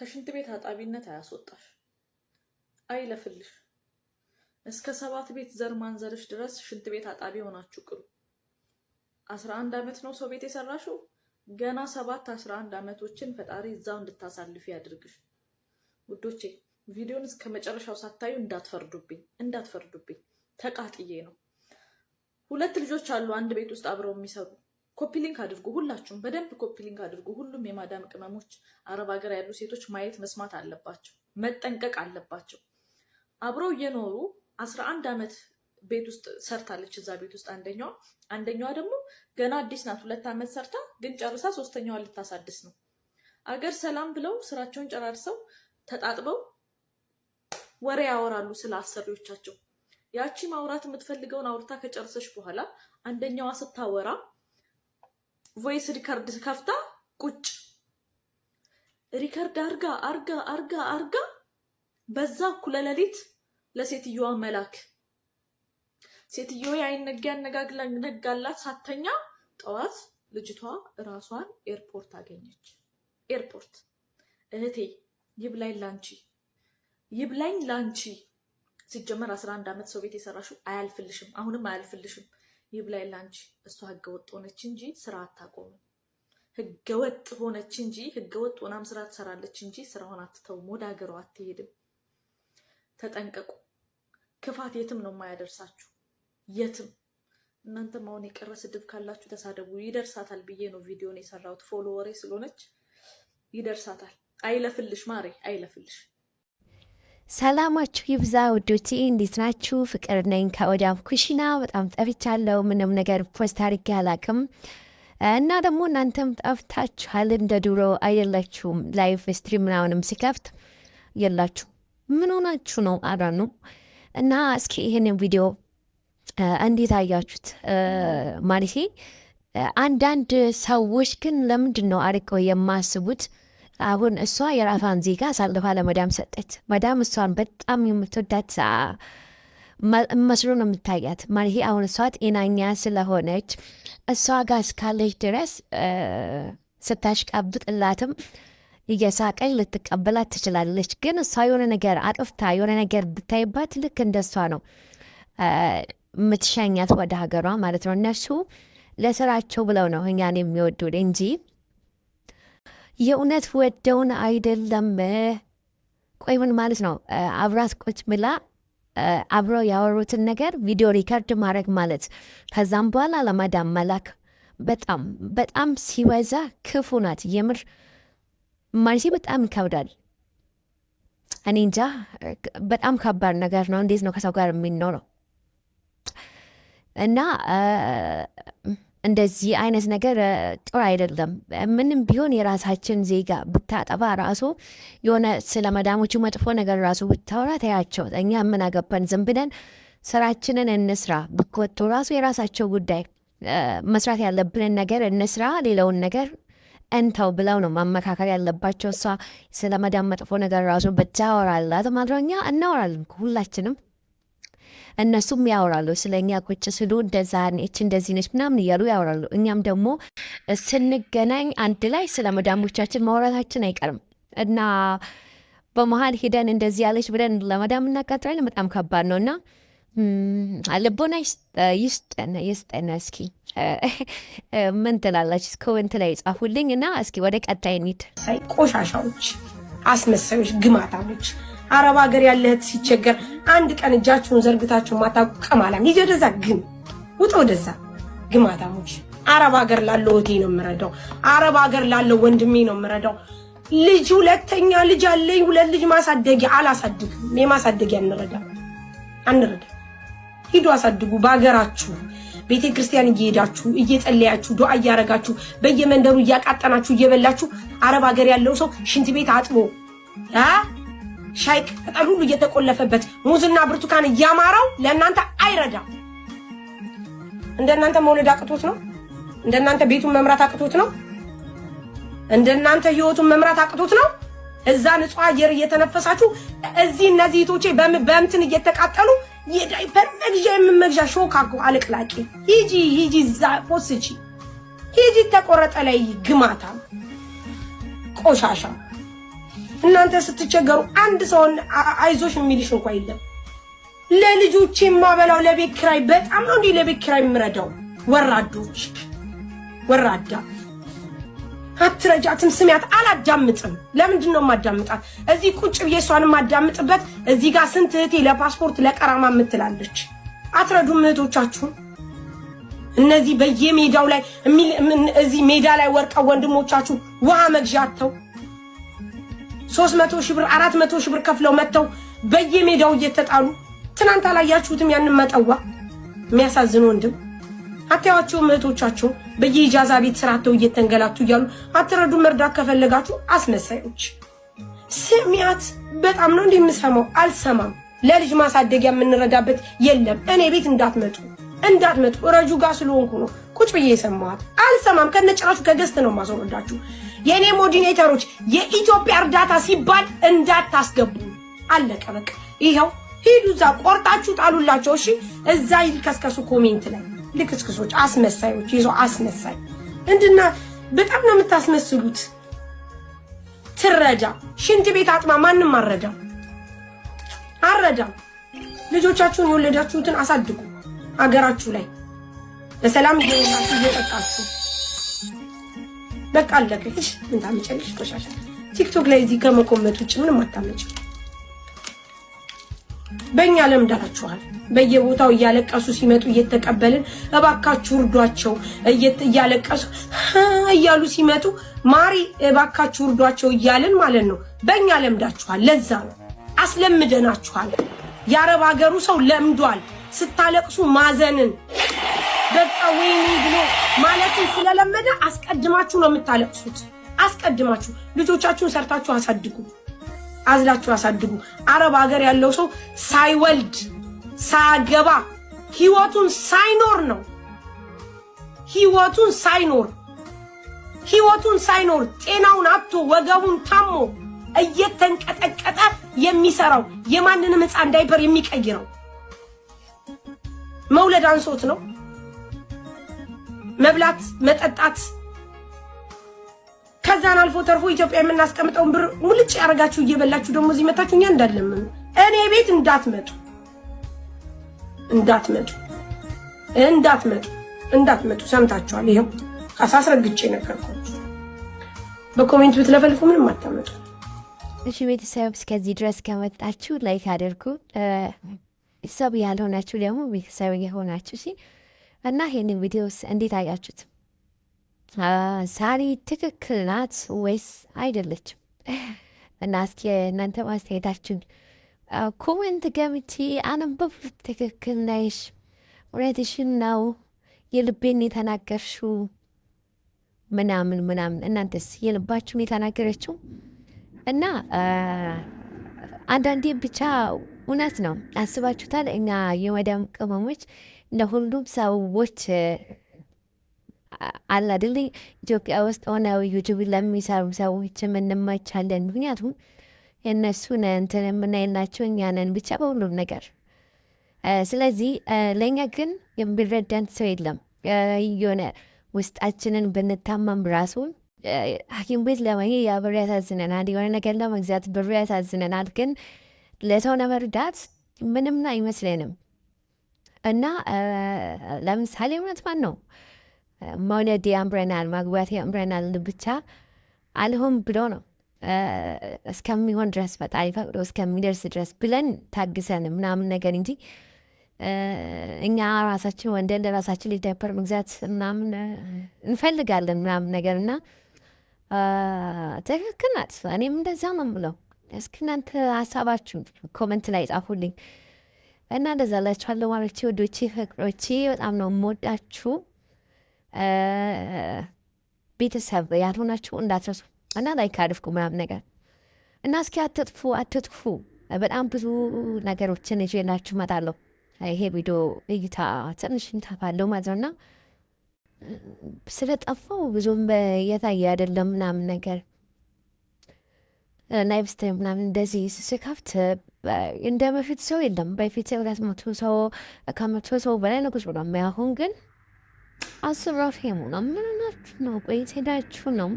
ከሽንት ቤት አጣቢነት አያስወጣሽ አይለፍልሽ እስከ 7 ቤት ዘር ማንዘርሽ ድረስ ሽንት ቤት አጣቢ ሆናችሁ ቅሩ 11 አመት ነው ሰው ቤት የሰራሽው ገና 7 11 አመቶችን ፈጣሪ እዛው እንድታሳልፊ ያድርግሽ ውዶቼ ቪዲዮን እስከ መጨረሻው ሳታዩ እንዳትፈርዱብኝ ተቃጥዬ ነው ሁለት ልጆች አሉ አንድ ቤት ውስጥ አብረው የሚሰሩ ኮፒ ሊንክ አድርጉ ሁላችሁም በደንብ ኮፒ ሊንክ አድርጉ ሁሉም የማዳም ቅመሞች አረብ ሀገር ያሉ ሴቶች ማየት መስማት አለባቸው መጠንቀቅ አለባቸው አብረው እየኖሩ 11 አመት ቤት ውስጥ ሰርታለች እዛ ቤት ውስጥ አንደኛዋ ደግሞ ገና አዲስ ናት 2 አመት ሰርታ ግን ጨርሳ ሶስተኛዋ ልታሳድስ ነው አገር ሰላም ብለው ስራቸውን ጨራርሰው ተጣጥበው ወሬ ያወራሉ ስለ አሰሪዎቻቸው ያቺ ማውራት የምትፈልገውን አውርታ ከጨርሰሽ በኋላ አንደኛዋ ስታወራ ቮይስ ሪከርድ ከፍታ ቁጭ ሪከርድ አርጋ በዛ እኩለ ሌሊት ለሴትዮዋ መላክ ሴትዮዋ ያነጋግላላት ሳተኛ ጠዋት ልጅቷ ራሷን ኤርፖርት አገኘች ኤርፖርት እህቴ ይብላኝ ላንቺ ሲጀመር 11 አመት ሰው ቤት የሰራሽው አያልፍልሽም አሁንም አያልፍልሽም ይብላኝ ላንቺ እሷ ህገወጥ ሆነች እንጂ ስራ አታቆም ህገወጥ ሆነች እንጂ ህገወጥ ሆናም ስራ ትሰራለች እንጂ ስራውን አትተውም ወደ ሀገሯ አትሄድም ተጠንቀቁ ክፋት የትም ነው የማያደርሳችሁ የትም እናንተ ማውን የቀረ ስድብ ካላችሁ ተሳደቡ ይደርሳታል ብዬ ነው ቪዲዮን የሰራሁት ፎሎወሬ ስለሆነች ይደርሳታል አይለፍልሽ ማሬ አይለፍልሽ ሰላማችሁ ይብዛ ውዶቼ እንዴት ናችሁ ፍቅር ነኝ ከወዳም ኩሽና በጣም ጠፍቻለሁ ምንም ነገር ፖስት አድርጌ አላውቅም እና ደግሞ እናንተም ጠፍታችኋል እንደ ድሮ አይደላችሁም ላይቭ ስትሪም ምናምንም ሲከፍት የላችሁ ምን ሆናችሁ ነው አዳኑ እና እስኪ ይሄንን ቪዲዮ እንዴት አያችሁት ማለት አንዳንድ ሰዎች ግን ለምንድን ነው አርቀው የማስቡት አሁን እሷ የራሷን ዜጋ አሳልፋ ለመዳም ሰጠች መዳም እሷን በጣም የምትወዳት መስሎ ነው የምታያት ማለት አሁን እሷ ጤናኛ ስለሆነች እሷ ጋር እስካለች ድረስ ስታሽቃብጥላትም እየሳቀኝ ልትቀበላት ትችላለች ግን እሷ የሆነ ነገር አጥፍታ የሆነ ነገር ብታይባት ልክ እንደሷ ነው የምትሸኛት ወደ ሀገሯ ማለት ነው እነሱ ለስራቸው ብለው ነው እኛን የሚወዱን እንጂ የእውነት ወደውን አይደለም ቆይ ምን ማለት ነው አብራት ቁጭ ብላ አብሮ ያወሩትን ነገር ቪዲዮ ሪከርድ ማድረግ ማለት ከዛም በኋላ ለማዳም መላክ በጣም ሲወዛ ክፉ ናት የምር ማለት በጣም ይከብዳል እኔ እንጃ በጣም ከባድ ነገር ነው እንዴት ነው ከሰው ጋር የሚኖረው እና እንደዚህ አይነት ነገር ጥሩ አይደለም ምንም ቢሆን የራሳችን ዜጋ ብታጠባ ራሱ የሆነ ስለ መዳሞቹ መጥፎ ነገር ራሱ ብታወራ ታያቸው እኛ ምን አገባን ዝም ብለን ስራችንን እንስራ ብቆጡ ራሱ የራሳቸው ጉዳይ መስራት ያለብንን ነገር እንስራ ሌላውን ነገር እንተው ብለው ነው ማመካከር ያለባቸው እሷ ስለ መዳም መጥፎ ነገር ራሱ ብታወራላት ማድረኛ እናወራለን ሁላችንም እነሱም ያወራሉ ስለኛ ቁጭ ስሉ እንደዛ ነች እንደዚህ ነች ምናምን እያሉ ያወራሉ እኛም ደግሞ ስንገናኝ አንድ ላይ ስለ መዳሞቻችን ማውራታችን አይቀርም እና በመሃል ሄደን እንደዚህ ያለች ብለን ለመዳም እናቃጥራለን በጣም ከባድ ነውና አለቦና ይስጠና እስኪ ምን ትላላችሁ ኮሜንት ላይ ጻፉልኝ እና እስኪ ወደ ቀጣይ እንሂድ ቆሻሻዎች አስመሳዮች ግማታዎች አረብ ሀገር ያለህት ሲቸገር አንድ ቀን እጃችሁን ዘርግታችሁ ማታውቁ ቀማላም ይጀደዛ ግን ውጡ ወደዛ ግማታሞች አረብ ሀገር ላለው ወቴ ነው የምረዳው አረብ ሀገር ላለው ወንድሜ ነው የምረዳው ልጅ ሁለተኛ ልጅ አለኝ ሁለት ልጅ ማሳደጊያ አላሳድግም የማሳደጊያ አንረዳ ሂዱ አሳድጉ በአገራችሁ ቤተ ክርስቲያን እየሄዳችሁ እየጸለያችሁ ዱዓ እያረጋችሁ በየመንደሩ እያቃጠናችሁ እየበላችሁ አረብ ሀገር ያለው ሰው ሽንት ቤት አጥቦ ሻይ ቅጠል ሁሉ እየተቆለፈበት ሙዝና ብርቱካን እያማራው ለእናንተ አይረዳም እንደናንተ መውለድ አቅቶት ነው እንደናንተ ቤቱን መምራት አቅቶት ነው እንደናንተ ህይወቱን መምራት አቅቶት ነው እዛ ንጹህ አየር እየተነፈሳችሁ እዚህ እነዚህ ቶቼ በእንትን እየተቃጠሉ የዳይፐር መግዣ ሾካኮ አለቅላቂ ሂጂ ፖስቺ ሂጂ ተቆረጠ ላይ ግማታ ቆሻሻ እናንተ ስትቸገሩ አንድ ሰው አይዞሽ የሚልሽ እንኳን የለም። ለልጆቼ የማበላው ለቤት ኪራይ በጣም ነው እንዴ ለቤት ኪራይ የምረዳው? ወራዶች ወራዳ አትረጃትም። ስሚያት አላዳምጥም። ለምንድን ነው የማዳምጣት? እዚህ ቁጭ ብዬ እሷን የማዳምጥበት እዚህ ጋር ስንት እህቴ ለፓስፖርት ለቀራማ የምትላለች። አትረዱም እህቶቻችሁን። እነዚህ በየሜዳው ላይ እዚህ ሜዳ ላይ ወርቀው ወንድሞቻችሁ ውሃ መግዣ አጥተው 300 ሺህ ብር 400 ሺህ ብር ከፍለው መጥተው በየሜዳው እየተጣሉ ትናንት አላያችሁትም? ያንን መጠዋ የሚያሳዝን ወንድም አታያቸውም? እህቶቻችሁ በየኢጃዛ ቤት ስራተው እየተንገላቱ እያሉ አትረዱም። መርዳት ከፈለጋችሁ አስመሳዮች። ስሚያት በጣም ነው እንደምሰማው አልሰማም። ለልጅ ማሳደጊያ የምንረዳበት የለም። እኔ ቤት እንዳትመጡ ረጁ ጋር ስለሆንኩ ነው ቁጭ ብዬ የሰማኋት። አልሰማም። ከነጭራሹ ከገስት ነው ማስወረዳችሁ። የኔ ሞዲኔተሮች የኢትዮጵያ እርዳታ ሲባል እንዳታስገቡ። አለቀ በቃ። ይሄው ሂዱ እዛ ቆርጣችሁ ጣሉላቸው። እሺ እዛ ይልከስከሱ ኮሜንት ላይ ልክስክሶች፣ አስመሳዮች። ይዞ አስመሳይ እንድና በጣም ነው የምታስመስሉት። ትረዳ ሽንት ቤት አጥማ ማንም አረዳም። ልጆቻችሁን የወለዳችሁትን አሳድጉ። አገራችሁ ላይ በሰላም እየወላችሁ እየጠጣችሁ በቃ አለቀ። እሺ ምን ታመጫለሽ? ቆሻሻ ቲክቶክ ላይ እዚህ ከመኮመት ውጭ ምንም አታመጭም። በእኛ ለምዳችኋል። በየቦታው እያለቀሱ ሲመጡ እየተቀበልን እባካችሁ እርዷቸው እያለቀሱ እያሉ ሲመጡ ማሪ እባካችሁ እርዷቸው እያልን ማለት ነው። በእኛ ለምዳችኋል። ለዛ ነው አስለምደናችኋል። የአረብ ሀገሩ ሰው ለምዷል ስታለቅሱ ማዘንን። በቃ ወይኔ ብሎ ማለትን ስለለመደ አስቀድማችሁ ነው የምታለቅሱት። አስቀድማችሁ ልጆቻችሁን ሰርታችሁ አሳድጉ፣ አዝላችሁ አሳድጉ። አረብ ሀገር ያለው ሰው ሳይወልድ ሳያገባ ህይወቱን ሳይኖር ጤናውን አጥቶ ወገቡን ታሞ እየተንቀጠቀጠ የሚሰራው የማንንም ህፃን ዳይፐር የሚቀይረው መውለድ አንሶት ነው። መብላት መጠጣት ከዛን አልፎ ተርፎ ኢትዮጵያ የምናስቀምጠውን ብር ሙልጭ ያረጋችሁ እየበላችሁ ደግሞ እዚህ መታችሁ እኛ እንዳለምን እኔ ቤት እንዳትመጡ ሰምታችኋል። ይሄው አሳስረግጬ ነገርኳችሁ። በኮሜንት ብትለፈልፉ ምንም አታመጡ። እሺ ቤተሰብ እስከዚህ ድረስ ከመጣችሁ ላይክ አድርጉ። ቤተሰብ ያልሆናችሁ ደግሞ ቤተሰብ የሆናችሁ እሺ። እና ይሄንን ቪዲዮስ እንዴት አያችሁት? ሳሪ ትክክል ናት ወይስ አይደለችም? እና እስኪ እናንተ ማስተያየታችሁን ኮሜንት ገብቼ አነበብኩት። ትክክል ነሽ፣ እውነትሽን ነው፣ የልቤን የተናገርሽው ምናምን። እናንተስ የልባችሁን የተናገረችው? እና አንዳንዴ ብቻ እውነት ነው። አስባችሁታል? እኛ የመዳም ቅመሞች ለሁሉም ሰዎች አላድል ኢትዮጵያ ውስጥ ሆነው ዩቲዩብ ለሚሰሩ ሰዎች እንመቻለን። ምክንያቱም የእነሱን እንትን የምናይናቸው እኛ ነን ብቻ በሁሉም ነገር። ስለዚህ ለእኛ ግን የሚረዳን ሰው የለም። የሆነ ውስጣችንን ብንታመም ራሱን ሐኪም ቤት ለመሄድ ያ ብር ያሳዝነናል። የሆነ ነገር ለመግዛት ብር ያሳዝነናል። ግን ለሰው ለመርዳት ምንም አይመስለንም። እና ለምሳሌ እውነት ማን ነው መውለድ ያምረናል፣ ማግባት ያምረናል ብቻ አልሆን ብሎ ነው እስከሚሆን ድረስ ፈጣሪ ፈቅዶ እስከሚደርስ ድረስ ብለን ታግሰን ምናምን ነገር እንጂ እኛ ራሳችን ወንደን ለራሳችን ዳይፐር መግዛት ምናምን እንፈልጋለን ምናምን ነገር እና ትክክል ናት። እኔም እንደዛ ነው የምለው። እስኪ እናንተ ሀሳባችሁን ኮመንት ላይ ጻፉልኝ እና እንደዛ ላችኋለሁ ማለቼ ወዶቼ ፍቅሮቼ በጣም ነው የምወዳችሁ። ቤተሰብ ያልሆናችሁ እንዳትረሱ እና ላይክ አድርጉ ምናምን ነገር እና እስኪ አትጥፉ። በጣም ብዙ ነገሮችን ይዤላችሁ እመጣለሁ። ይሄ ቪዲዮ እይታ ትንሽ እንታፋለሁ ማለት ነው እና ስለጠፋው ብዙም የታየ አይደለም ምናምን ነገር ናይቭስተ ምናምን እንደዚህ ስከፍት እንደ በፊት ሰው የለም። በፊት 200 ሰው 100 ሰው በላይ ነው ቁጭ ብሎ የሚያሁን ግን 10 ራሱ ነው። ምን ናችሁ ነው? ቆይት ሄዳችሁ ነው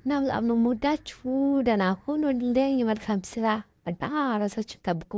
እና በጣም ነው የምወዳችሁ። ደህና ሁኑልኝ። መልካም ስራ እና ራሳችሁን ጠብቁ።